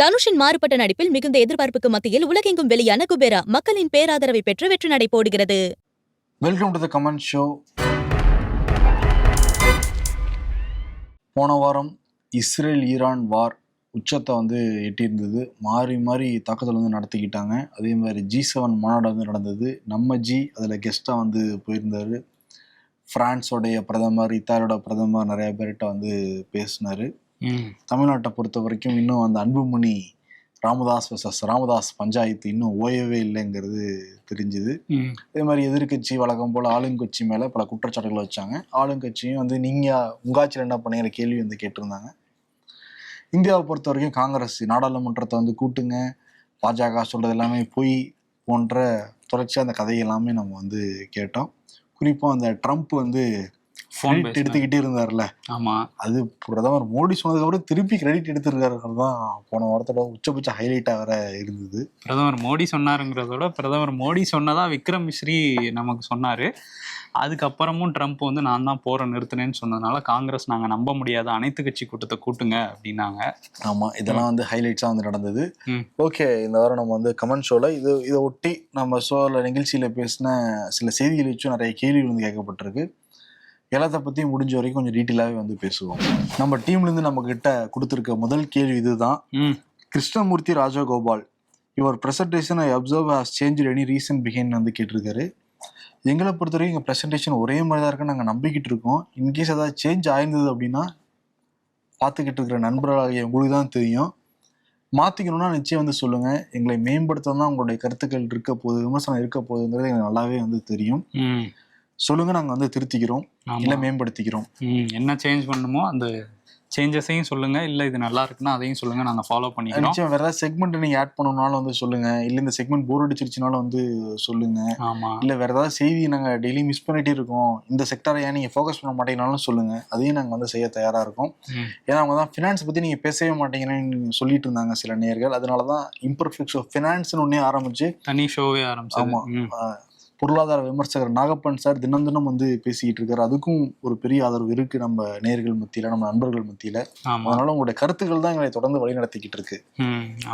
தனுஷின் மாறுபட்ட நடிப்பில் மிகுந்த எதிர்பார்ப்புக்கு மத்தியில் உலகெங்கும் வெளியான குபேரா மக்களின் பேராதரவை பெற்று வெற்றி நடை போடுகிறது. Welcome to the comment show. போன வாரம் இஸ்ரேல் ஈரான் வார் உச்சத்தை எட்டியிருந்தது. மாறி மாறி தாக்குதல் நடத்திக்கிட்டாங்க. அதே மாதிரி G7 மாநாடு நடந்தது. நம்ம அதில் கெஸ்ட்டாக போயிருந்தார். பிரான்ஸோடைய பிரதமர், இத்தாலியோட பிரதமர் நிறைய பேர்கிட்ட பேசினார். தமிழ்நாட்டை பொறுத்த வரைக்கும் இன்னும் அந்த அன்புமணி ராமதாஸ் வர்சஸ் ராமதாஸ் பஞ்சாயத்து இன்னும் ஓயவே இல்லைங்கிறது தெரிஞ்சுது. அதே மாதிரி எதிர்கட்சி வழக்கம் போல் ஆளுங்கட்சி மேலே பல குற்றச்சாட்டுகளை வச்சாங்க. ஆளுங்கட்சியும் நீங்கள் உங்காட்சியில் என்ன பண்ணுங்கிற கேள்வி கேட்டிருந்தாங்க. இந்தியாவை பொறுத்த வரைக்கும் காங்கிரஸ் நாடாளுமன்றத்தை கூட்டுங்க, பாஜக சொல்கிறது எல்லாமே பொய் போன்ற தொடர்ச்சியாக அந்த கதை எல்லாமே நம்ம கேட்டோம். குறிப்பாக அந்த ட்ரம்ப் எடுத்துக்கிட்டே இருந்தார்ல, ஆமா, அது பிரதமர் மோடி சொன்னதுக்கப்புறம் திருப்பி கிரெடிட் எடுத்திருக்காரு தான் போன வாரத்தோட உச்சபட்ச ஹைலைட்டா வேற இருந்தது. பிரதமர் மோடி சொன்னாருங்கிறதோட பிரதமர் மோடி சொன்னதா விக்ரம் மிஸ்ரி நமக்கு சொன்னாரு. அதுக்கப்புறமும் ட்ரம்ப் நான் தான் போற நிறுத்தினேன்னு சொன்னதுனால காங்கிரஸ் நாங்க நம்ப முடியாத அனைத்து கட்சி கூட்டத்தை கூட்டுங்க அப்படின்னாங்க. ஆமா, இதெல்லாம் ஹைலைட்ஸா நடந்தது. ஓகே, இந்த வாரம் நம்ம கமெண்ட் ஷோல இதை ஒட்டி நம்ம ஷோல நிகழ்ச்சியில பேசின சில செய்திகளை வச்சு நிறைய கேள்விகள் கேட்கப்பட்டிருக்கு. எல்லாத்த பத்தியும் முடிஞ்ச வரைக்கும் கொஞ்சம் டீட்டெயிலாவே பேசுவோம். நம்ம டீம்ல நம்ம கிட்ட கொடுத்திருக்க முதல் கேள்வி இதுதான். Krishnamurthy Rajagopal, your presentation I observe has change any reason behind கேட்டிருக்காரு. எங்களை பொறுத்த வரைக்கும் எங்கள் ப்ரெசன்டேஷன் ஒரே மாதிரி தான் இருக்குன்னு நாங்கள் நம்பிக்கிட்டு இருக்கோம். இன்கேஸ் ஏதாவது சேஞ்ச் ஆயிருந்தது அப்படின்னா பார்த்துக்கிட்டு இருக்கிற நண்பர்களாகிய உங்களுக்கு தான் தெரியும். மாற்றிக்கணும்னா நிச்சயம் சொல்லுங்கள். எங்களை மேம்படுத்தணும் தான் உங்களுடைய கருத்துக்கள் இருக்க போகுது, விமர்சனம் இருக்க போகுதுங்கிறது எங்களுக்கு நல்லாவே தெரியும். சொல்லுங்க, நாங்கள் திருத்திக்கிறோம், இல்லை மேம்படுத்திக்கிறோம். என்ன சேஞ்ச் பண்ணணுமோ அந்த சேஞ்சஸையும் சொல்லுங்க, இல்லை இது நல்லா இருக்குன்னா அதையும் சொல்லுங்க, நாங்கள் ஃபாலோ பண்ணிக்கிறோம். நிச்சயம் வேற ஏதாவது செக்மெண்ட் நீங்கள் ஆட் பண்ணணும்னாலும் சொல்லுங்க, இல்லை இந்த செக்மெண்ட் போர் அடிச்சிருச்சுனாலும் சொல்லுங்க. ஆமாம், இல்லை வேற ஏதாவது செய்தி நாங்கள் டெய்லி மிஸ் பண்ணிட்டே இருக்கோம், இந்த செக்டரை ஏன் நீங்கள் ஃபோக்கஸ் பண்ண மாட்டீங்கனாலும் சொல்லுங்க, அதையும் நாங்கள் செய்ய தயாராக இருக்கோம். ஏன்னா அவங்க தான் ஃபினான்ஸ் பற்றி நீங்கள் பேசவே மாட்டீங்கன்னு சொல்லிட்டு இருந்தாங்க சில நேயர்கள். அதனால தான் இம்பர்ஃபெக்ட்ஸ் ஆஃப் ஃபினான்ஸ்னு ஒன்றே ஆரம்பிச்சு தனி ஷோவே ஆரம்பிச்சு. ஆமாம், பொருளாதார விமர்சகர் நாகப்பன் சார் தினம் தினம் பேசிக்கிட்டு இருக்காரு. அதுக்கும் ஒரு பெரிய ஆதரவு இருக்கு நம்ம நேயர்கள் மத்தியில, நம்ம நண்பர்கள் மத்தியில. அதனால உங்களுடைய கருத்துக்கள் தான் எங்களை தொடர்ந்து வழி நடத்திக்கிட்டு இருக்கு.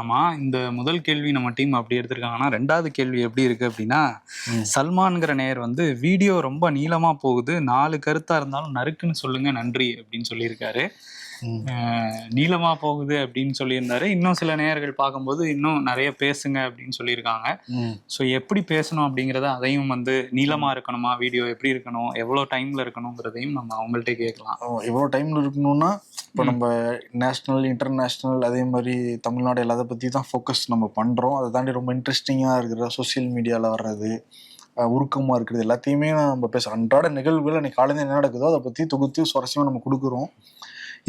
ஆமா, இந்த முதல் கேள்வி நம்ம டீம் அப்படி எடுத்திருக்காங்கன்னா, ரெண்டாவது கேள்வி எப்படி இருக்கு அப்படின்னா, சல்மான்கிற நேயர் வீடியோ ரொம்ப நீளமா போகுது, 4 கருத்தா இருந்தாலும் நறுக்குன்னு சொல்லுங்க, நன்றி அப்படின்னு சொல்லியிருக்காரு. நீளமா போகுது அப்படின்னு சொல்லியிருந்தாரு. இன்னும் சில நேயர்கள் பார்க்கும்போது இன்னும் நிறைய பேசுங்க அப்படின்னு சொல்லியிருக்காங்க. ஸோ எப்படி பேசணும் அப்படிங்கிறத அதையும் நீளமா இருக்கணுமா, வீடியோ எப்படி இருக்கணும், எவ்வளோ டைம்ல இருக்கணுங்கிறதையும் நம்ம அவங்கள்ட்ட கேட்கலாம். எவ்வளோ டைம்ல இருக்கணும்னா, இப்போ நம்ம நேஷ்னல், இன்டர்நேஷ்னல், அதே மாதிரி தமிழ்நாடு எல்லாத்த பற்றி தான் ஃபோக்கஸ் நம்ம பண்ணுறோம். அதை தாண்டி ரொம்ப இன்ட்ரெஸ்டிங்காக இருக்கிற சோசியல் மீடியாவில் வர்றது, உருக்கமாக இருக்கிறது எல்லாத்தையுமே நம்ம அன்றாட நிகழ்வுகள் அன்றைக்கி காலையில் என்ன நடக்குதோ அதை பற்றி தொகுத்து சுவாரஸ்யமாக நம்ம கொடுக்குறோம்.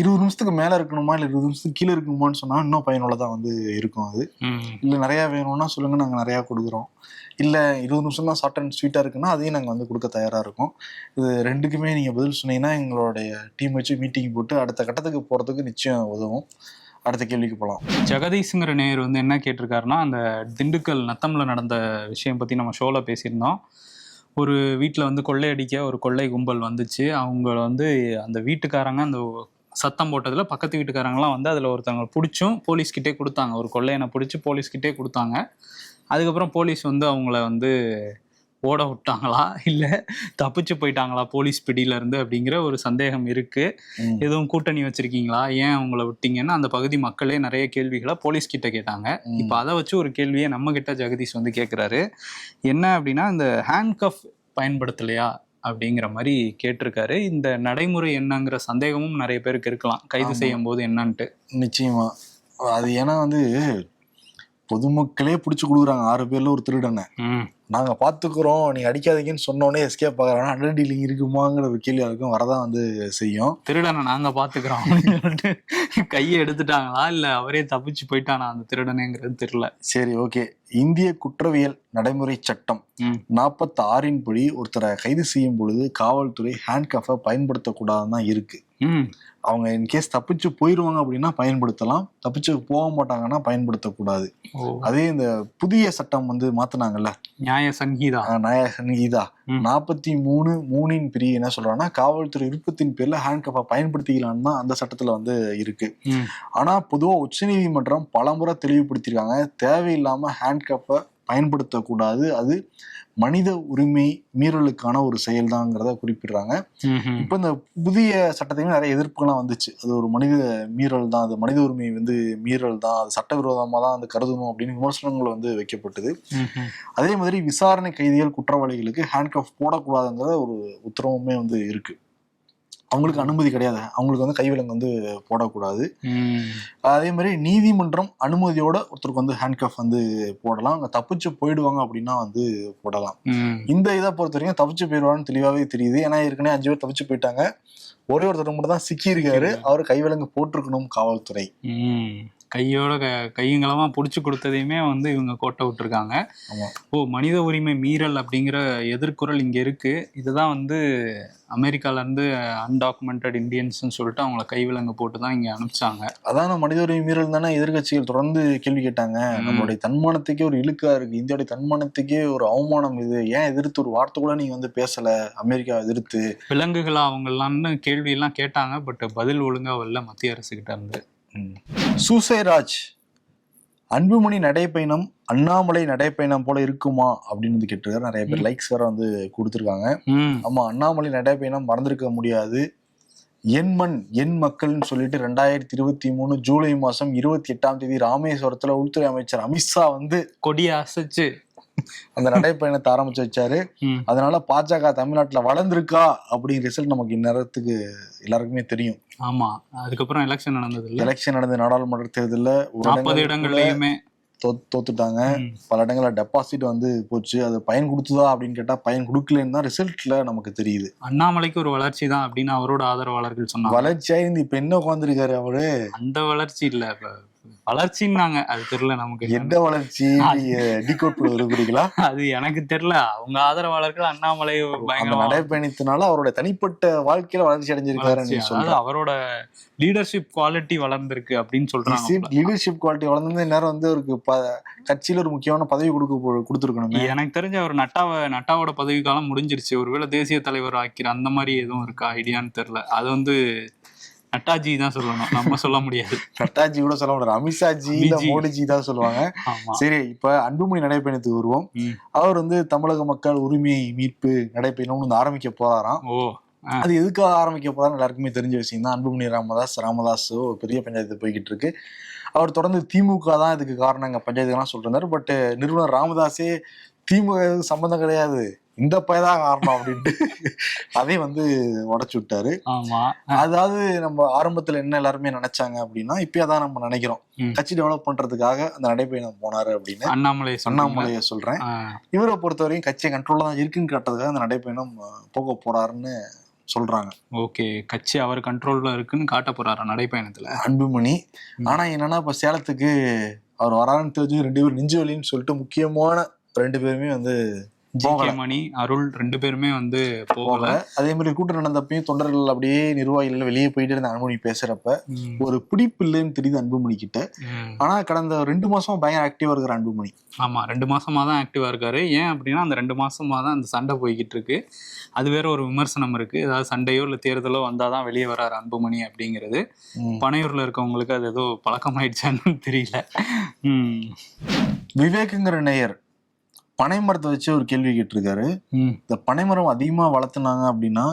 20 நிமிஷத்துக்கு மேலே இருக்கணுமா, இல்லை 20 நிமிஷத்துக்கு கீழே இருக்கணுமான்னு சொன்னால் இன்னும் பயனுள்ளதாக இருக்கும். அது இல்லை நிறையா வேணும்னா சொல்லுங்கள், நாங்கள் நிறையா கொடுக்குறோம். இல்லை 20 நிமிஷம் தான் ஷார்ட் அண்ட் ஸ்வீட்டாக இருக்குன்னா அதையும் நாங்கள் கொடுக்க தயாராக இருக்கோம். இது ரெண்டுக்குமே நீங்கள் பதில் சொன்னீங்கன்னா எங்களுடைய டீம் வச்சு மீட்டிங் போட்டு அடுத்த கட்டத்துக்கு போகிறதுக்கு நிச்சயம் உதவும். அடுத்த கேள்விக்கு போகலாம். ஜெகதீஷுங்கிற நேயர் என்ன கேட்டிருக்காருன்னா, அந்த திண்டுக்கல் நத்தமில் நடந்த விஷயம் பற்றி நம்ம ஷோவில் பேசியிருந்தோம். ஒரு வீட்டில் கொள்ளையடிக்க ஒரு கொள்ளை கும்பல் வந்துச்சு. அவங்க அந்த வீட்டுக்காரங்க அந்த சத்தம் போட்டதுல பக்கத்து வீட்டுக்காரங்களாம் அதில் ஒருத்தவங்க பிடிச்சும் போலீஸ்கிட்டே கொடுத்தாங்க. ஒரு கொள்ளையனை பிடிச்சி போலீஸ்கிட்டே கொடுத்தாங்க. அதுக்கப்புறம் போலீஸ் அவங்கள ஓட விட்டாங்களா இல்லை தப்பிச்சு போயிட்டாங்களா போலீஸ் பிடியிலேருந்து அப்படிங்கிற ஒரு சந்தேகம் இருக்குது. எதுவும் கூட்டணி வச்சுருக்கீங்களா, ஏன் அவங்கள விட்டீங்கன்னு அந்த பகுதி மக்களே நிறைய கேள்விகளை போலீஸ்கிட்ட கேட்டாங்க. இப்போ அதை வச்சு ஒரு கேள்வியை நம்மக்கிட்ட ஜெகதீஷ் கேட்குறாரு. என்ன அப்படின்னா, இந்த ஹேண்ட்கஃப் பயன்படுத்தலையா அப்படிங்கிற மாதிரி கேட்டிருக்காரு. இந்த நடைமுறை என்னங்கிற சந்தேகமும் நிறைய பேருக்கு இருக்கலாம், கைது செய்யும் போது என்னன்ட்டு. நிச்சயமா அது ஏன்னா பொதுமக்களே பிடிச்சி கொடுக்குறாங்க 6 பேர்ல ஒரு திருடனை. நாங்க பாத்துக்கிறோம், நீங்க அடிக்காதீங்கன்னு சொன்னோடனே எஸ்கேப் ஆகிறாங்கன்னா அண்டர் டீலிங் இருக்குமாங்கிற ஒரு கேள்வி அதுக்கும் வரதான் செய்யும். திருடனை நாங்க பாத்துக்கிறோம் சொல்லிட்டு கையை எடுத்துட்டாங்களா இல்ல அவரே தப்பிச்சு போயிட்டானா அந்த திருடனைங்கிறது தெரியல. சரி, ஓகே. இந்திய குற்றவியல் நடைமுறை சட்டம் 46 படி ஒருத்தரை கைது செய்யும் பொழுது காவல்துறை ஹேண்ட்கஃபை பயன்படுத்தக்கூடாதுன்னு தான் இருக்கு. அவங்க இன்கேஸ் தப்பிச்சு போயிருவாங்க அப்படின்னா பயன்படுத்தலாம், தப்பிச்சு போக மாட்டாங்கன்னா பயன்படுத்தக்கூடாது. அதே இந்த புதிய சட்டம் வந்து மாத்தினாங்கல்ல, நியாய சங்கீதா 43(3)(3) பிரிவு என்ன சொல்றாங்கன்னா, காவல்துறை விருப்பத்தின் பேர்ல ஹேண்ட்கப்பை பயன்படுத்திக்கலாம்னு தான் அந்த சட்டத்துல வந்து இருக்கு. ஆனா பொதுவா உச்சநீதிமன்றம் பலமுறை தெளிவுபடுத்திருக்காங்க, தேவையில்லாம ஹேண்ட்கப்பை பயன்படுத்தக்கூடாது, அது மனித உரிமை மீறலுக்கான ஒரு செயல்தாங்கிறத குறிப்பிடுறாங்க. இப்ப இந்த புதிய சட்டத்தையும் நிறைய எதிர்ப்புகள்லாம் வந்துச்சு, அது ஒரு மனித மீறல் தான், அது மனித உரிமை வந்து மீறல் தான், அது சட்டவிரோதமா தான் அது கருதணும் அப்படின்னு விமர்சனங்கள் வந்து வைக்கப்பட்டது. அதே மாதிரி விசாரணை கைதிகள் குற்றவாளிகளுக்கு ஹேண்ட்கஃப் போடக்கூடாதுங்கிற ஒரு உத்தரவுமே வந்து இருக்கு. அவங்களுக்கு அனுமதி கிடையாது, அவங்களுக்கு வந்து கைவிலங்கு வந்து போடக்கூடாது. அதே மாதிரி நீதிமன்றம் அனுமதியோட ஒருத்தருக்கு வந்து ஹேண்ட்கஃப் வந்து போடலாம், அவங்க தப்பிச்சு போயிடுவாங்க அப்படின்னா வந்து போடலாம். இந்த இதை பொறுத்த வரைக்கும் தப்பிச்சு போயிடுவான்னு தெளிவாவே தெரியுது. ஏன்னா ஏற்கனவே 5 பேர் தப்பிச்சு போயிட்டாங்க, ஒரே ஒருத்தர் மட்டும் தான் சிக்கி இருக்காரு, அவரு கைவிலங்கு போட்டிருக்கணும் காவல்துறை. கையோட கையங்களமா புடிச்சு கொடுத்ததையுமே வந்து இவங்க கோட்டை விட்டுருக்காங்க. மனித உரிமை மீறல் அப்படிங்கிற எதிர்குறள் இங்க இருக்கு. இதுதான் வந்து அமெரிக்கால இருந்து அன்டாக்குமெண்டட் இந்தியன்ஸ்ன்னு சொல்லிட்டு அவங்கள கைவிலங்கு போட்டு தான் இங்க அனுப்பிச்சாங்க. அதான் மனித உரிமை மீறல் தானே எதிர்கட்சிகள் தொடர்ந்து கேள்வி கேட்டாங்க. நம்மளுடைய தன்மானத்துக்கே ஒரு இழுக்கா இருக்கு, இந்தியாவுடைய தன்மானத்துக்கே ஒரு அவமானம், இது ஏன் எதிர்த்து ஒரு வார்த்தை கூட நீங்க வந்து பேசல, அமெரிக்கா எதிர்த்து விலங்குகளா அவங்களான்னு கேள்வி எல்லாம் கேட்டாங்க. பட் பதில் ஒழுங்கா வரல மத்திய அரசு கிட்ட இருந்து. சூசைராஜ், அன்புமணி நடைப்பயணம் அண்ணாமலை நடைப்பயணம் போல இருக்குமா அப்படின்னு கேட்டிருக்காரு. நிறைய பேர் லைக்ஸ் வேற வந்து கொடுத்துருக்காங்க. ஆமா, அண்ணாமலை நடைப்பயணம் மறந்திருக்க முடியாது. என் மண் என் மக்கள்னு சொல்லிட்டு 2023 ஜூலை மாசம் 28ஆம் தேதி ராமேஸ்வரத்துல உள்துறை அமைச்சர் அமித்ஷா வந்து கொடியை அசைச்சு அந்த நடைப்பயணத்தை ஆரம்பிச்சு வச்சாரு. அதனால பாஜக தமிழ்நாட்டுல வளர்ந்துருக்கா அப்படிங்கிற ரிசல்ட் நமக்கு இந்நேரத்துக்கு எல்லாருக்குமே தெரியும். ஆமா, அதுக்கப்புறம் எலெக்ஷன் நடந்தது, நாடாளுமன்ற தேர்தலில் 40 இடங்கள்லயுமே தோத்துட்டாங்க. பல இடங்கள்ல டெபாசிட் வந்து போச்சு. அது பயன் கொடுத்துதா அப்படின்னு கேட்டா பயன் கொடுக்கலன்னு தான் ரிசல்ட்ல நமக்கு தெரியுது. அண்ணாமலைக்கு ஒரு வளர்ச்சி தான் அப்படின்னு அவரோட ஆதரவாளர்கள் சொன்னாங்க. வளர்ச்சியா இருந்து இப்ப என்ன உட்காந்துருக்காரு அவரு? அந்த வளர்ச்சி இல்ல, வளர்ச்சின்னாங்க, அது தெரியல நமக்கு. எந்த வளர்ச்சி டிகோட் விரும்புறீங்களா? அது எனக்கு தெரியல. அவங்க ஆதரவாளர்கள் அண்ணாமலை நடைபயணத்தினால அவரோட தனிப்பட்ட வாழ்க்கையில வளர்ச்சி அடைஞ்சிருக்காரு. அவரோட லீடர்ஷிப் குவாலிட்டி வளர்ந்துருக்கு அப்படின்னு சொல்றாங்க. லீடர்ஷிப் குவாலிட்டி வளர்ந்து நேரம் வந்து ஒரு கட்சியில ஒரு முக்கியமான பதவி கொடுத்துருக்கணும். எனக்கு தெரிஞ்ச ஒரு நட்டாவோட பதவி காலம் முடிஞ்சிருச்சு. ஒருவேளை தேசிய தலைவர் ஆக்கிற அந்த மாதிரி எதுவும் இருக்கா ஐடியான்னு தெரியல. அது வந்து நட்டாஜி தான் சொல்லணும், நம்ம சொல்ல முடியாது. நட்டாஜி கூட சொல்ல முடியாது, அமித்ஷாஜி மோடிஜி தான் சொல்லுவாங்க. சரி, இப்ப அன்புமணி நடைப்பயணத்துக்கு வருவோம். அவர் வந்து தமிழக மக்கள் உரிமை மீட்பு நடைப்பயணம் ஆரம்பிக்க போறாராம். அது எதுக்காக ஆரம்பிக்க போறாருன்னு எல்லாருக்குமே தெரிஞ்ச விஷயம் தான். அன்புமணி ராமதாஸ் ஒரு பெரிய பஞ்சாயத்து போய்கிட்டு இருக்கு. அவர் தொடர்ந்து திமுக தான் இதுக்கு காரணம் பஞ்சாயத்துலாம் சொல்றாரு. பட் நிறுவனர் ராமதாஸே திமுக சம்பந்தம் கிடையாது, இந்த பையதான் காரணம் அப்படின்ட்டு அதையும் வந்து உடைச்சு விட்டாரு. அதாவது நம்ம ஆரம்பத்துல என்ன எல்லாருமே நினைச்சாங்க அப்படின்னா, இப்பயாதான் நம்ம நினைக்கிறோம், கட்சி டெவலப் பண்றதுக்காக அந்த நடைப்பயணம் போனாரு அப்படின்னு அண்ணாமலையை சொல்றேன். இவரை பொறுத்தவரைக்கும் கட்சியை கண்ட்ரோல்ல தான் இருக்குன்னு காட்டுறதுக்காக அந்த நடைப்பயணம் போக போறாருன்னு சொல்றாங்க. ஓகே, கட்சி அவர் கண்ட்ரோல்ல இருக்குன்னு காட்ட போறாரு நடைப்பயணத்துல அன்புமணி. ஆனா என்னன்னா, இப்ப சேலத்துக்கு அவர் வரான்னு தெரிஞ்சு 2 பேரும் நெஞ்சு வலின்னு சொல்லிட்டு முக்கியமான 2 பேருமே வந்து மணி அருள் 2 பேருமே வந்து போகல. அதே மாதிரி கூட்டம் நடந்தப்பையும் தொண்டர்கள் அப்படியே நிர்வாகிகள் வெளியே போயிட்டு இருந்த அன்புமணி பேசுறப்ப ஒரு பிடிப்பு இல்லைன்னு தெரியுது அன்புமணி கிட்ட. ஆனா கடந்த 2 மாசமா பயங்கர ஆக்டிவா இருக்கிற அன்புமணி. ஆமா, 2 மாசமா தான் ஆக்டிவா இருக்காரு. ஏன் அப்படின்னா அந்த 2 மாசமா தான் அந்த சண்டை போய்கிட்டு இருக்கு. அது வேற ஒரு விமர்சனம் இருக்கு. ஏதாவது சண்டையோ இல்ல தேர்தலோ வந்தாதான் வெளியே வராரு அன்புமணி அப்படிங்கிறது. பனையூர்ல இருக்கவங்களுக்கு அது ஏதோ பழக்கமாயிடுச்சான்னு தெரியல. விவேக்குங்கிற நேயர் பனைமரத்தை வச்சு ஒரு கேள்வி கேட்டிருக்காரு. இந்த பனைமரம் அதிகமா வளர்த்துனாங்க அப்படின்னா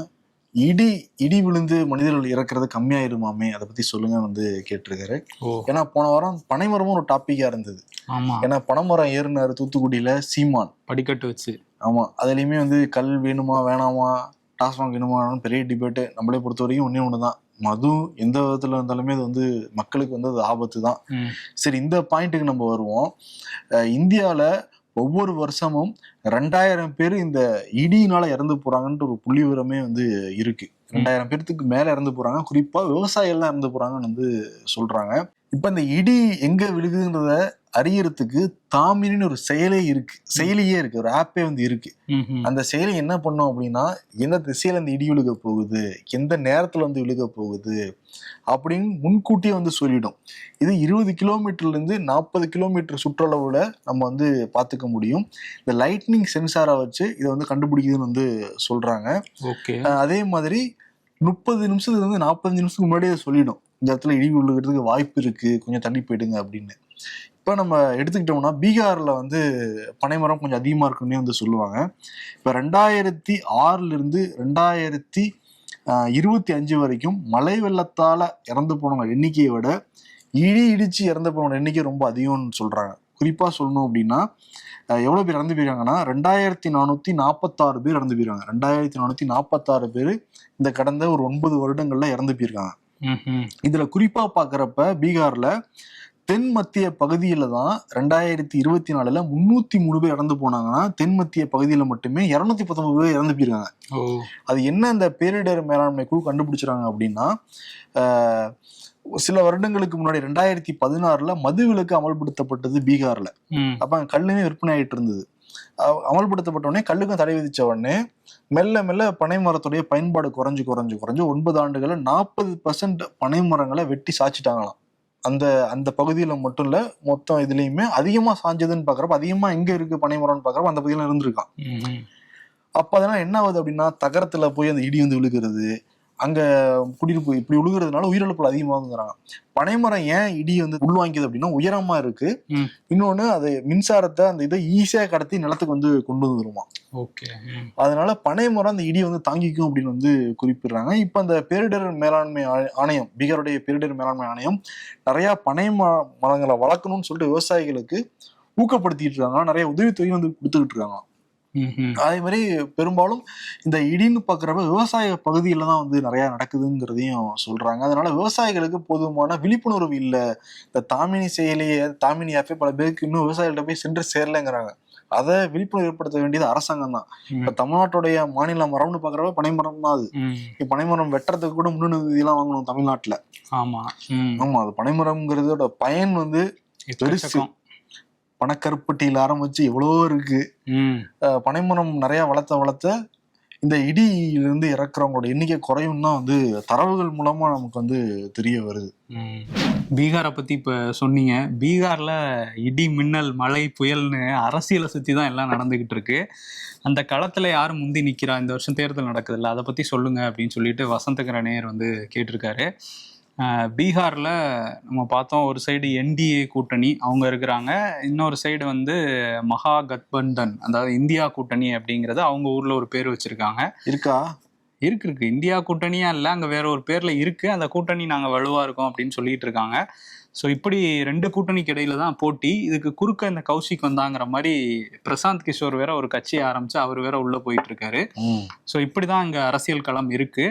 இடி விழுந்து மனிதர்கள் இறக்குறது கம்மியாயிருமாமே, அதை பத்தி சொல்லுங்க வந்து கேட்டிருக்காரு. ஏன்னா போன வாரம் பனைமரமும் ஒரு டாபிக்கா இருந்தது. ஏன்னா பனைமரம் ஏறினாரு தூத்துக்குடியில சீமான் படிக்கட்டு வச்சு. ஆமா, அதுலயுமே வந்து கல் வேணுமா வேணாமா, டாஸ்மாக் வேணுமா பெரிய டிபேட்டு. நம்மளே பொறுத்த வரைக்கும் ஒண்ணுதான், மது எந்த விதத்துல இருந்தாலுமே அது வந்து மக்களுக்கு வந்து அது ஆபத்து தான். சரி, இந்த பாயிண்ட்டுக்கு நம்ம வருவோம். இந்தியால ஒவ்வொரு வருஷமும் 2000 பேர் இந்த இடியினால இறந்து போறாங்கன்ட்டு ஒரு புள்ளி விவரமே வந்து இருக்கு. 2000 பேர்த்துக்கு மேல இறந்து போறாங்க, குறிப்பா விவசாயிகள் தான் இறந்து போறாங்கன்னு வந்து சொல்றாங்க. இப்ப இந்த இடி எங்க விழுகுதுன்றத அறியறதுக்கு தாமினின்னு ஒரு செயலியே இருக்கு, ஒரு ஆப்பே வந்து இருக்கு. அந்த செயலி என்ன பண்ணும் அப்படின்னா, எந்த திசையில இந்த இடி விழுக போகுது, எந்த நேரத்துல வந்து விழுக போகுது அப்படின்னு முன்கூட்டியே வந்து சொல்லிடும். இது 20 கிலோமீட்டர்ல இருந்து 40 கிலோமீட்டர் சுற்றளவுல நம்ம வந்து பாத்துக்க முடியும். இந்த லைட்னிங் சென்சாரை வச்சு இதை வந்து கண்டுபிடிக்குதுன்னு வந்து சொல்றாங்க. அதே மாதிரி 30 நிமிஷத்துல இருந்து 45 நிமிஷத்துக்கு முன்னாடியே சொல்லிடும், இந்த இடத்துல இடி விழுகிறதுக்கு வாய்ப்பு இருக்கு, கொஞ்சம் தள்ளி போயிடுங்க அப்படின்னு. இப்போ நம்ம எடுத்துக்கிட்டோம்னா பீகார்ல வந்து பனைமரம் கொஞ்சம் அதிகமா இருக்குன்னே வந்து சொல்லுவாங்க. இப்போ 2006 இருந்து 2025 வரைக்கும் மழை வெள்ளத்தால இறந்து போனவங்க எண்ணிக்கையை விட இடிச்சு இறந்து போனவங்க எண்ணிக்கை ரொம்ப அதிகம்னு சொல்றாங்க. குறிப்பா சொல்லணும் அப்படின்னா எவ்வளவு பேர் இறந்து போயிருக்காங்கன்னா 2446 பேர் இறந்து போயிருக்காங்க. 2446 பேர் இந்த கடந்த ஒரு 9 வருடங்கள்ல இறந்து போயிருக்காங்க. இதுல குறிப்பா பாக்குறப்ப பீகார்ல தென் மத்திய பகுதியில தான் 2024 303 பேர் இறந்து போனாங்கன்னா, தென் மத்திய பகுதியில மட்டுமே 219 பேர் இறந்து போயிருக்காங்க. அது என்ன இந்த பேரிடர் மேலாண்மை குழு கண்டுபிடிச்சாங்க அப்படின்னா, சில வருடங்களுக்கு முன்னாடி 2016 மதுவிலக்கு அமல்படுத்தப்பட்டது பீகார்ல. அப்ப அங்க கல்லுமே விற்பனை ஆயிட்டு இருந்தது. அமல்படுத்தப்பட்ட உடனே கல்லுக்கும் தடை விதிச்ச உடனே மெல்ல மெல்ல பனை மரத்துடைய பயன்பாடு குறைஞ்சு 9 ஆண்டுகள்ல 40% பனை மரங்களை வெட்டி சாய்ச்சிட்டாங்களாம். அந்த பகுதியில மட்டும் இல்ல, மொத்தம் இதுலயுமே அதிகமா சாஞ்சதுன்னு பாக்குறப்ப, அதிகமா எங்க இருக்கு பனைமரம்னு பாக்குறப்ப அந்த பகுதியில இருந்திருக்கான். அப்ப அதனால என்ன ஆகுது அப்படின்னா, தகரத்துல போய் அந்த இடி வந்து விழுகிறது, அங்க குடியிருப்பு இப்படி விழுகிறதுனால உயிரிழப்புகள் அதிகமாகுங்கிறாங்க. பனைமரம் ஏன் இடி வந்து உள்வாங்கியது அப்படின்னா உயரமா இருக்கு, இன்னொன்னு அது மின்சாரத்தை அந்த இதை ஈஸியா கடத்தி நிலத்துக்கு வந்து கொண்டு வந்துருமா. அதனால பனைமரம் அந்த இடியை வந்து தாங்கிக்கும் அப்படின்னு வந்து குறிப்பிடுறாங்க. இப்ப அந்த பேரிடர் மேலாண்மை ஆணையம், பீகாருடைய பேரிடர் மேலாண்மை ஆணையம் நிறைய பனை மரங்களை வளர்க்கணும்னு சொல்லிட்டு விவசாயிகளுக்கு ஊக்கப்படுத்திட்டு இருக்காங்க, நிறைய உதவித்தொகை வந்து கொடுத்துக்கிட்டு இருக்காங்க. அதே மாதிரி பெரும்பாலும் இந்த இடின்னு பாக்குறப்ப விவசாய பகுதியில தான் வந்து நிறைய நடக்குதுங்கிறதையும் சொல்றாங்க. அதனால விவசாயிகளுக்கு போதுமான விழிப்புணர்வு இல்லை. இந்த தாமினி செயலியை, தாமினி ஆப்பே பல பேருக்கு இன்னும் விவசாயிகள்ட்ட போய் சென்று சேரலைங்கிறாங்க. அதை விழிப்புணர்வு ஏற்படுத்த வேண்டியது அரசாங்கம் தான். இப்ப தமிழ்நாட்டுடைய மாநில மரம்னு பாக்குறப்ப பனைமரம் தான். அது பனைமரம் வெட்டுறதுக்கு கூட முன்னுரிமை எல்லாம் வாங்கணும் தமிழ்நாட்டுல. ஆமா, அது பனைமரம்ங்கிறதோட பயன் வந்து பெருசு. பணக்கருப்பட்டியில ஆரம்பிச்சு எவ்வளவோ இருக்கு. பனைமரம் நிறைய வளர்த்த இந்த இடியிலிருந்து இறக்குறவங்களோட எண்ணிக்கை குறையும் தான் வந்து தரவுகள் மூலமா நமக்கு வந்து தெரிய வருது. பீகாரை பத்தி இப்ப சொன்னீங்க. பீகார்ல இடி, மின்னல், மழை, புயல்னு அரசியலை சுத்தி தான் எல்லாம் நடந்துகிட்டு இருக்கு. அந்த களத்துல யாரும் முந்தி நிக்கிறா, இந்த வருஷம் தேர்தல் நடக்குது இல்ல, அதை பத்தி சொல்லுங்க அப்படின்னு சொல்லிட்டு வசந்தகர நேயர் வந்து கேட்டிருக்காரு. பீகார்ல நம்ம பார்த்தோம், ஒரு சைடு என்டிஏ கூட்டணி அவங்க இருக்கிறாங்க, இன்னொரு சைடு வந்து மகா கத்பந்தன், அதாவது இந்தியா கூட்டணி அப்படிங்கறது அவங்க ஊர்ல ஒரு பேர் வச்சிருக்காங்க. இருக்கு இந்தியா கூட்டணியா இல்ல, அங்க வேற ஒரு பேர்ல இருக்கு. அந்த கூட்டணி நாங்க வலுவா இருக்கோம் அப்படின்னு சொல்லிட்டு இருக்காங்க. ஸோ இப்படி 2 கூட்டணிக்கு இடையில தான் போட்டி. இதுக்கு குறுக்க இந்த கௌஷிக் வந்தாங்கிற மாதிரி பிரசாந்த் கிஷோர் வேற ஒரு கட்சியை ஆரம்பிச்சு அவர் வேற உள்ள போயிட்டு இருக்காரு. ஸோ இப்படிதான் அங்க அரசியல் களம் இருக்கு.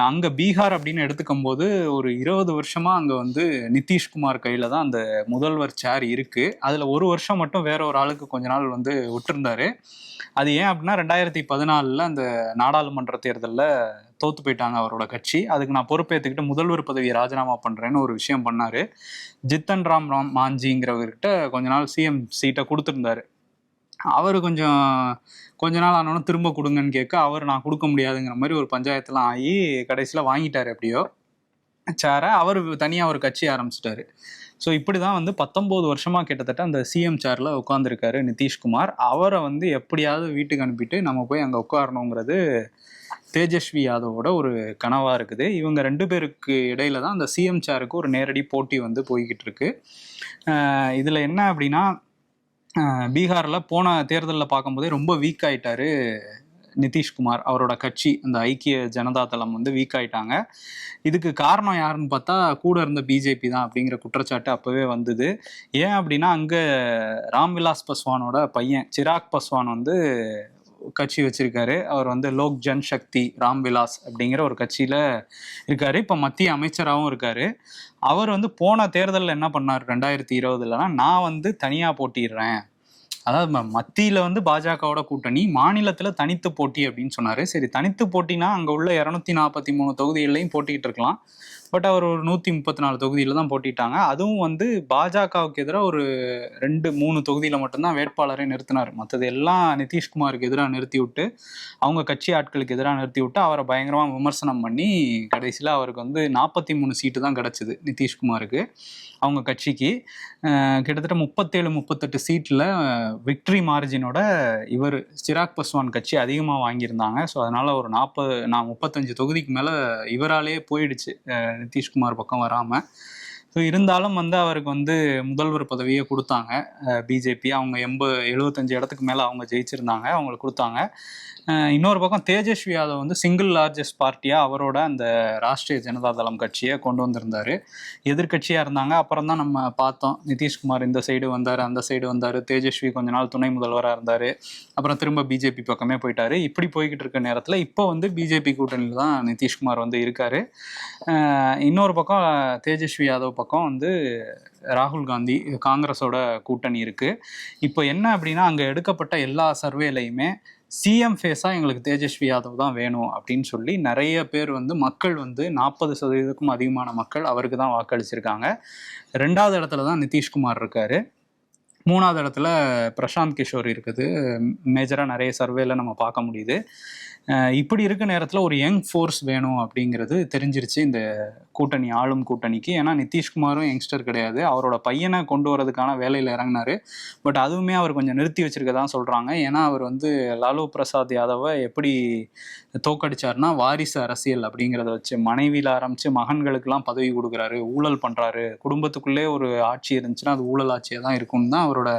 அங்க பீகார் அப்படின்னு எடுத்துக்கும் போது ஒரு 20 வருஷமா அங்க வந்து நிதிஷ்குமார் கையில தான் அந்த முதல்வர் சேர் இருக்கு. அதுல ஒரு வருஷம் மட்டும் வேற ஒரு ஆளுக்கு கொஞ்ச நாள் வந்து விட்டுருந்தாரு. அது ஏன் அப்படின்னா 2014 அந்த நாடாளுமன்ற தேர்தலில் தோத்து போயிட்டாங்க அவரோட கட்சி. அதுக்கு நான் பொறுப்பேற்றுக்கிட்டு முதல்வர் பதவியை ராஜினாமா பண்றேன்னு ஒரு விஷயம் பண்ணாரு. ஜித்தன் ராம் மாஞ்சிங்கிறவர்கிட்ட கொஞ்ச நாள் சிஎம் சீட்டை கொடுத்துருந்தாரு. அவர் கொஞ்ச நாள் ஆனாலும் திரும்ப கொடுங்கன்னு கேட்க அவர் நான் கொடுக்க முடியாதுங்கிற மாதிரி ஒரு பஞ்சாயத்துலாம் ஆகி கடைசியில் வாங்கிட்டாரு எப்படியோ சேரை. அவர் தனியாக ஒரு கட்சி ஆரம்பிச்சிட்டாரு. ஸோ இப்படி தான் வந்து 19 வருஷமா கிட்டத்தட்ட அந்த சிஎம் சேரில் உட்காந்துருக்காரு நிதிஷ்குமார். அவரை வந்து எப்படியாவது வீட்டுக்கு அனுப்பிட்டு நம்ம போய் அங்கே உட்காரணுங்கிறது தேஜஸ்வி யாதவோட ஒரு கனவாக இருக்குது. இவங்க 2 பேருக்கு இடையில தான் அந்த சிஎம் சேருக்கு ஒரு நேரடி போட்டி வந்து போய்கிட்டு இருக்கு. இதில் என்ன அப்படின்னா, பீகார்ல போன தேர்தலில் பார்க்கும்போதே ரொம்ப வீக் ஆயிட்டாரு நிதிஷ்குமார். அவரோட கட்சி அந்த ஐக்கிய ஜனதா தளம் வந்து வீக் ஆயிட்டாங்க. இதுக்கு காரணம் யாருன்னு பார்த்தா கூட இருந்த பிஜேபி தான் அப்படிங்கிற குற்றச்சாட்டு அப்பவே வந்தது. ஏன் அப்படின்னா அங்க ராம்விலாஸ் பாஸ்வானோட பையன் சிராக் பாஸ்வான் வந்து கட்சி வச்சிருக்காரு. அவர் வந்து லோக் ஜன் சக்தி ராம்விலாஸ் அப்படிங்கிற ஒரு கட்சியில இருக்காரு. இப்ப மத்திய அமைச்சராகவும் இருக்காரு. அவர் வந்து போன தேர்தலில் என்ன பண்ணார் 2020 நான் வந்து தனியா போட்டிடுறேன், அதாவது மத்தியில வந்து பாஜகவோட கூட்டணி, மாநிலத்துல தனித்து போட்டி அப்படின்னு சொன்னாரு. சரி, தனித்து போட்டினா அங்க உள்ள 243 தொகுதிகளையும் போட்டிக்கிட்டு இருக்கலாம். பட் அவர் ஒரு 134 தொகுதியில தான் போட்டிட்டாங்க. அதுவும் வந்து பாஜகவுக்கு எதிராக ஒரு 2-3 தொகுதியில மட்டும்தான் வேட்பாளரை நிறுத்தினார். மற்றது எல்லாம் நிதிஷ்குமாருக்கு எதிராக நிறுத்தி விட்டு, அவங்க கட்சி ஆட்களுக்கு எதிராக நிறுத்தி விட்டு அவரை பயங்கரமா விமர்சனம் பண்ணி கடைசியில் அவருக்கு வந்து 43 சீட்டு தான் கிடைச்சது நிதிஷ்குமாருக்கு அவங்க கட்சிக்கு. கிட்டத்தட்ட 37-38 சீட்டில் விக்ட்ரி மார்ஜினோட இவர் சிராக் பஸ்வான் கட்சி அதிகமாக வாங்கியிருந்தாங்க. ஸோ அதனால் ஒரு 35 தொகுதிக்கு மேலே இவராலே போயிடுச்சு நிதிஷ்குமார் பக்கம் வராமல். ஸோ இருந்தாலும் வந்து அவருக்கு வந்து முதல்வர் பதவியை கொடுத்தாங்க பிஜேபி. அவங்க 75 இடத்துக்கு மேலே அவங்க ஜெயிச்சிருந்தாங்க, அவங்களுக்கு கொடுத்தாங்க. இன்னொரு பக்கம் தேஜஸ்வி யாதவ் வந்து சிங்கிள் லார்ஜஸ்ட் பார்ட்டியாக அவரோட அந்த ராஷ்ட்ரிய ஜனதா தளம் கட்சியை கொண்டு வந்திருந்தார். எதிர்கட்சியாக இருந்தாங்க. அப்புறம் தான் நம்ம பார்த்தோம் நிதிஷ்குமார் இந்த சைடு வந்தார், அந்த சைடு வந்தார். தேஜஸ்வி கொஞ்ச நாள் துணை முதல்வராக இருந்தார். அப்புறம் திரும்ப பிஜேபி பக்கமே போயிட்டார். இப்படி போய்கிட்டு இருக்க நேரத்தில் இப்போ வந்து பிஜேபி கூட்டணியில் தான் நிதிஷ்குமார் வந்து இருக்கார். இன்னொரு பக்கம் தேஜஸ்வி யாதவ் பக்கம் வந்து ராகுல் காந்தி காங்கிரஸோட கூட்டணி இருக்குது. இப்போ என்ன அப்படின்னா, அங்கே எடுக்கப்பட்ட எல்லா சர்வேலையுமே சிஎம் ஃபேஸாக எங்களுக்கு தேஜஸ்வி யாதவ் தான் வேணும் அப்படின்னு சொல்லி நிறைய பேர் வந்து மக்கள் வந்து 40%க்கும் அதிகமான மக்கள் அவருக்கு தான் வாக்களிச்சிருக்காங்க. 2வது இடத்துல தான் நிதிஷ்குமார் இருக்கார். 3வது இடத்துல பிரசாந்த் கிஷோர் இருக்குது. மேஜராக நிறைய சர்வேல நம்ம பார்க்க முடியுது. இப்படி இருக்க நேரத்தில் ஒரு யங் ஃபோர்ஸ் வேணும் அப்படிங்கிறது தெரிஞ்சிருச்சு இந்த கூட்டணி, ஆளும் கூட்டணிக்கு. ஏன்னா நிதிஷ்குமாரும் யங்ஸ்டர் கிடையாது. அவரோட பையனை கொண்டு வரதுக்கான வேலையில் இறங்கினார். பட் அதுவுமே அவர் கொஞ்சம் நிறுத்தி வச்சிருக்கதான் சொல்கிறாங்க. ஏன்னா அவர் வந்து லாலு பிரசாத் யாதவை எப்படி தோக்கடிச்சார்னா வாரிசு அரசியல் அப்படிங்கிறத வச்சு, மனைவியில் ஆரம்பித்து மகன்களுக்கெல்லாம் பதவி கொடுக்குறாரு, ஊழல் பண்ணுறாரு. குடும்பத்துக்குள்ளே ஒரு ஆட்சி இருந்துச்சுன்னா அது ஊழல் ஆட்சியாக தான் இருக்கும்னு தான் அவரோட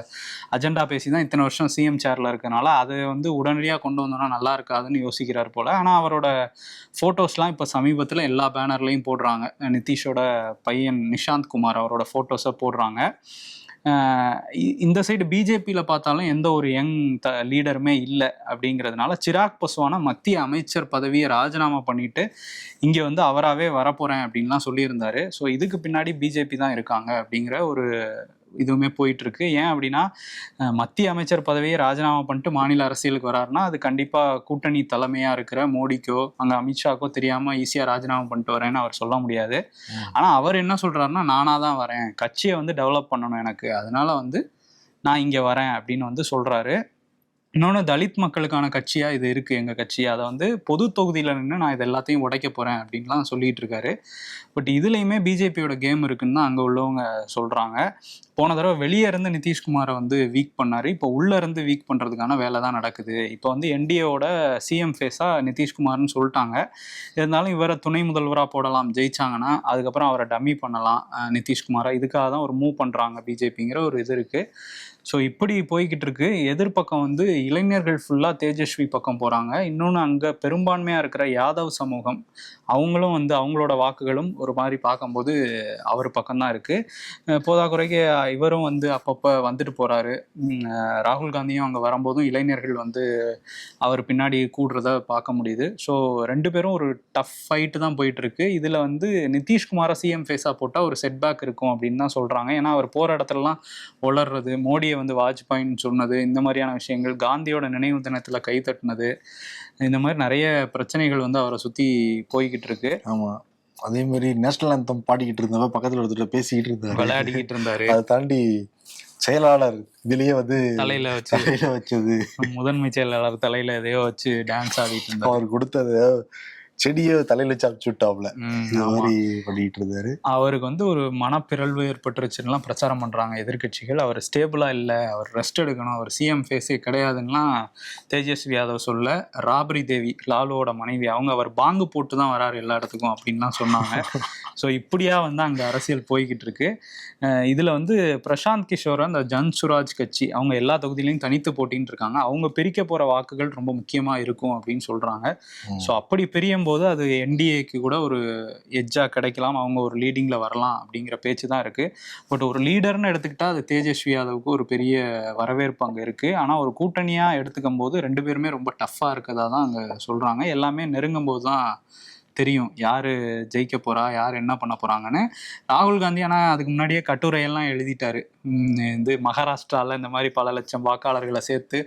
அஜெண்டா பேசி தான் இத்தனை வருஷம் சிஎம் சேரில் இருக்கனால அதை வந்து உடனடியாக கொண்டு வந்தோன்னா நல்லா இருக்காதுன்னு யோசிக்கிறார் போல். ஆனால் அவரோட ஃபோட்டோஸ்லாம் இப்போ சமீபத்தில் எல்லா பேனர்லையும் போடுறாங்க. நிதிஷோட பையன் நிஷாந்த் குமார் அவரோட ஃபோட்டோஸை போடுறாங்க. இந்த சைடு பிஜேபியில் பார்த்தாலும் எந்த ஒரு யங் லீடருமே இல்லை. அப்படிங்கிறதுனால சிராக் பஸ்வானை மத்திய அமைச்சர் பதவியை ராஜினாமா பண்ணிட்டு இங்கே வந்து அவராகவே வரப்போகிறேன் அப்படின்லாம் சொல்லியிருந்தாரு. ஸோ இதுக்கு பின்னாடி பிஜேபி தான் இருக்காங்க அப்படிங்கிற ஒரு இதுவுமே போயிட்டு இருக்கு. ஏன் அப்படின்னா, மத்திய அமைச்சர் பதவியை ராஜினாமா பண்ணிட்டு மாநில அரசியலுக்கு வராருன்னா அது கண்டிப்பாக கூட்டணி தலைமையாக இருக்கிற மோடிக்கோ அங்கே அமித்ஷாக்கோ தெரியாமல் ஈஸியாக ராஜினாமா பண்ணிட்டு வரேன்னு அவர் சொல்ல முடியாது. ஆனால் அவர் என்ன சொல்கிறாருன்னா, நானாக தான் வரேன், கட்சியை வந்து டெவலப் பண்ணணும் எனக்கு, அதனால வந்து நான் இங்கே வரேன் அப்படின்னு வந்து சொல்கிறாரு. இன்னொன்று, தலித் மக்களுக்கான கட்சியாக இது இருக்குது எங்கள் கட்சி, அதை வந்து பொது தொகுதியில் நின்று நான் இது எல்லாத்தையும் உடைக்க போகிறேன் அப்படின்லாம் சொல்லிகிட்டு இருக்காரு. பட் இதுலேயுமே பிஜேபியோட கேம் இருக்குன்னு தான் அங்கே உள்ளவங்க சொல்கிறாங்க. போன தடவை வெளியே இருந்து நிதிஷ்குமாரை வந்து வீக் பண்ணார். இப்போ உள்ளே இருந்து வீக் பண்ணுறதுக்கான வேலை தான் நடக்குது. இப்போ வந்து என்டிஏவோட சிஎம் ஃபேஸாக நிதிஷ்குமார்னு சொல்லிட்டாங்க. இருந்தாலும் இவரை துணை முதல்வராக போடலாம் ஜெயிச்சாங்கன்னா, அதுக்கப்புறம் அவரை டம்மி பண்ணலாம் நிதிஷ்குமாரை. இதுக்காக தான் ஒரு மூவ் பண்ணுறாங்க பிஜேபிங்கிற ஒரு இது இருக்குது. ஸோ இப்படி போய்கிட்டு இருக்கு. எதிர்பக்கம் வந்து இளைஞர்கள் ஃபுல்லாக தேஜஸ்வி பக்கம் போகிறாங்க. இன்னொன்று, அங்கே பெரும்பான்மையாக இருக்கிற யாதவ் சமூகம் அவங்களும் வந்து அவங்களோட வாக்குகளும் ஒரு மாதிரி பார்க்கும்போது அவர் பக்கம்தான் இருக்குது. போதாக்குறைக்கு இவரும் வந்து அப்பப்போ வந்துட்டு போகிறாரு. ராகுல் காந்தியும் அங்கே வரும்போதும் இளைஞர்கள் வந்து அவர் பின்னாடி கூடுறத பார்க்க முடியுது. ஸோ 2 பேரும் ஒரு டஃப் ஃபைட்டு தான் போயிட்டுருக்கு. இதில் வந்து நிதிஷ்குமாரை சிஎம் ஃபேஸாக போட்டால் ஒரு செட்பேக் இருக்கும் அப்படின்னு தான் சொல்கிறாங்க. ஏன்னா அவர் போகிற இடத்துலலாம் வளர்றது, மோடியை வந்து வாஜ்பாயின்னு சொன்னது, இந்த மாதிரியான விஷயங்கள், காந்தியோட நினைவு தினத்தில் கை தட்டினது, இந்த மாதிரி நிறைய பிரச்சனைகள் வந்து அவரை சுற்றி போய்கிட்டு இருக்கு. ஆமாம், அதே மாதிரி நேஷனல் ஆந்தம் பாடிக்கிட்டு இருந்தவ பக்கத்தில் ஒருத்தர் பேசிக்கிட்டு இருந்தாரு, விளையாடிக்கிட்டு இருந்தாரு. அதை தாண்டி செயலாளர் இதுலயே வந்து தலையில வச்சது, முதன்மை செயலாளர் தலையில எதையோ வச்சு டான்ஸ் ஆடிட்டு இருந்தாரு. அவர் கொடுத்தது செடியை தலையில வச்சு அடிச்சு விட்டாப்ல, இந்த மாதிரி பண்ணிட்டு இருந்தாரு. அவருக்கு வந்து ஒரு மனப்பிறழ்வு ஏற்பட்டுருச்சுன்னா பிரச்சாரம் பண்றாங்க எதிர்கட்சிகள். அவர் ஸ்டேபிளா இல்லை, அவர் ரெஸ்ட் எடுக்கணும், அவர் சிஎம் ஃபேஸே கிடையாதுன்னா தேஜஸ்வி யாதவ் சொல்ல. ராபரி தேவி, லாலுவோட மனைவி, அவங்க அவர் பாங்கு போட்டு தான் வராரு எல்லா இடத்துக்கும் அப்படின்லாம் சொன்னாங்க. ஸோ இப்படியா வந்து அங்கே அரசியல் போய்கிட்டு இருக்கு. இதுல வந்து பிரசாந்த் கிஷோர் அந்த ஜன்சுராஜ் கட்சி அவங்க எல்லா தொகுதியிலையும் தனித்து போட்டின்னு இருக்காங்க. அவங்க பிரிக்க போற வாக்குகள் ரொம்ப முக்கியமா இருக்கும் அப்படின்னு சொல்றாங்க. ஸோ அப்படி பிரியும் போது அது என்டிஏக்கு கூட ஒரு எட்ஜா கிடைக்கலாம், அவங்க ஒரு லீடிங்ல வரலாம் அப்படிங்கிற பேச்சு தான் இருக்கு. பட் ஒரு லீடர்னு எடுத்துக்கிட்டா அது தேஜஸ்வி யாதவுக்கு ஒரு பெரிய வரவேற்பு அங்கே இருக்கு. ஆனால் ஒரு கூட்டணியா எடுத்துக்கும் போது 2 பேருமே ரொம்ப டஃப்பா இருக்கதா தான் அங்கே சொல்றாங்க. எல்லாமே நெருங்கும் போது தான் தெரியும் யாரு ஜெயிக்க போறா, யார் என்ன பண்ண போறாங்கன்னு. ராகுல் காந்தி ஆனா அதுக்கு முன்னாடியே கட்டுரையெல்லாம் எழுதிட்டாரு. மகாராஷ்டிரால இந்த மாதிரி பல லட்சம் வாக்காளர்களை சேர்த்து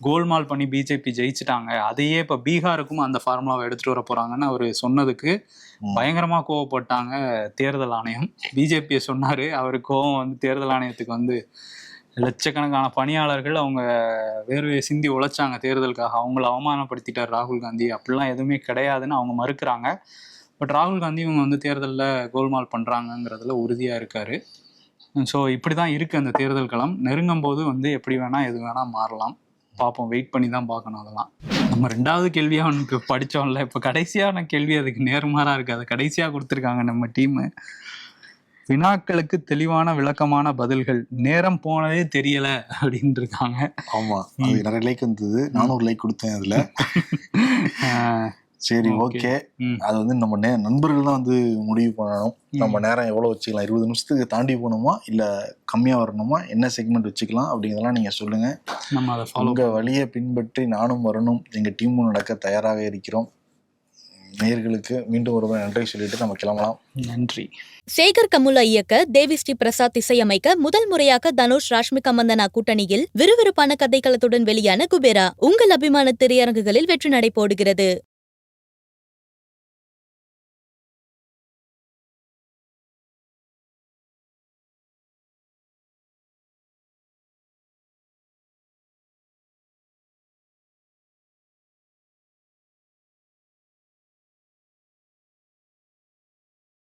கோல்மால் பண்ணி பிஜேபி ஜெயிச்சிட்டாங்க, அதையே இப்ப பீகாருக்கும் அந்த ஃபார்முலாவை எடுத்துட்டு வர போறாங்கன்னு அவரு சொன்னதுக்கு பயங்கரமா கோவப்பட்டாங்க தேர்தல் ஆணையம். பிஜேபியை சொன்னாரு, அவரு கோவம் தேர்தல் ஆணையத்துக்கு லட்சக்கணக்கான பணியாளர்கள் அவங்க வேர்வையை சிந்தி உழைச்சாங்க தேர்தலுக்காக, அவங்கள அவமானப்படுத்திட்டார் ராகுல் காந்தி. அப்படிலாம் எதுவுமே கிடையாதுன்னு அவங்க மறுக்கிறாங்க. பட் ராகுல் காந்தி இவங்க தேர்தலில் கோல்மால் பண்ணுறாங்கங்கிறதுல உறுதியாக இருக்காரு. ஸோ இப்படி தான் இருக்குது அந்த தேர்தல் களம். நெருங்கும் போது எப்படி வேணால் எது வேணால் மாறலாம். பார்ப்போம், வெயிட் பண்ணி தான் பார்க்கணும். அதெல்லாம் நம்ம 2வது கேள்வியாக அவனுக்கு படித்தோம்ல, இப்போ கடைசியான கேள்வி அதுக்கு நேர்மாறாக இருக்குது. அதை கடைசியாக கொடுத்துருக்காங்க நம்ம டீமு. வினாக்களுக்கு தெளிவான விளக்கமான பதில்கள், நேரம் போனதே தெரியல அப்படின்னு இருக்காங்க. ஆமா, அது நிறைய லைக் வந்தது. நானும் ஒரு லைக் கொடுத்தேன் அதுல. சரி, ஓகே. அது நம்ம நண்பர்கள் தான் முடிவு பண்ணணும். நம்ம நேரம் எவ்வளவு வச்சுக்கலாம், 20 நிமிஷத்துக்கு தாண்டி போகணுமா இல்ல கம்மியா வரணுமா, என்ன செக்மெண்ட் வச்சுக்கலாம் அப்படிங்கிறதெல்லாம் நீங்க சொல்லுங்க. நம்ம அதை உங்க வழியை பின்பற்றி நானும் வரணும், எங்க டீமும் நடக்க தயாராக இருக்கிறோம். நேயர்களுக்கு மீண்டும் ஒரு நன்றி சொல்லிட்டு நம்ம கிளம்பலாம். நன்றி. சேகர் கமுலா இயக்க, தேவி ஸ்ரீ பிரசாத் இசையமைக்க முதல் முறையாக தனுஷ் ராஷ்மிகா மந்தனா கூட்டணியில் விறுவிறுப்பான கதைக்களத்துடன் வெளியான குபேரா உங்கள் அபிமான திரையரங்குகளில் வெற்றி நடை போடுகிறது.